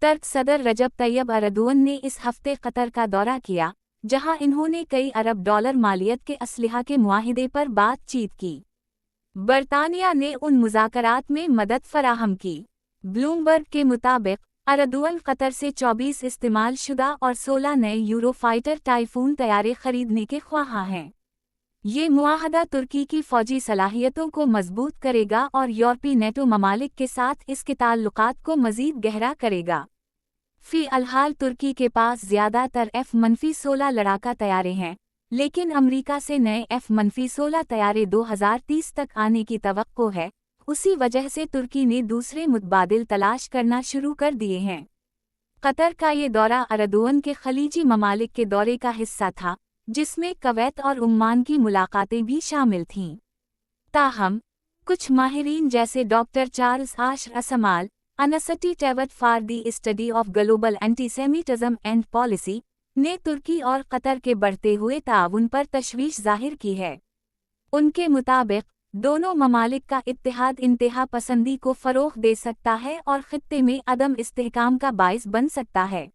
तुर्क सदर रजब तैयब एर्दोगन ने इस हफ्ते कतर का दौरा किया, जहां इन्होंने कई अरब डॉलर मालियत के असलहा के मुआहिदे पर बातचीत की। बरतानिया ने उन मुज़ाकरात में मदद फराहम की। ब्लूमबर्ग के मुताबिक एर्दोगन कतर से 24 इस्तेमाल शुदा और 16 नए यूरोफाइटर टाइफून तैयारे खरीदने के ख्वाह हैं। ये मुआहदा तुर्की की फ़ौजी सलाहियतों को मजबूत करेगा और यूरोपीय नेटो ममालिक के साथ इसके ताल्लुकात को मज़ीद गहरा करेगा। फ़िलहाल तुर्की के पास ज़्यादातर F-16 लड़ाका तैयारे हैं, लेकिन अमरीका से नए F-16 तैयारे 2030 तक आने की तवक्को है। उसी वजह से तुर्की ने दूसरे मुतबादिल तलाश करना शुरू कर दिए हैं। कतर का ये दौरा एर्दोगन के खलीजी ममालिक के दौरे का हिस्सा था, जिसमें कुवैत और उम्मान की मुलाकातें भी शामिल थीं। ताहम, कुछ माहिरीन जैसे doctor Charles Asmal, institute for the study of global antisemitism and policy, ने तुर्की और कतर के बढ़ते हुए ताउन पर तशवीश जाहिर की है। उनके मुताबिक दोनों ममालिक का इत्तेहाद इंतहा पसंदी को फ़रोग़ दे सकता है और ख़ित्ते में अदम इस्तेहकाम का बाइस बन सकता है।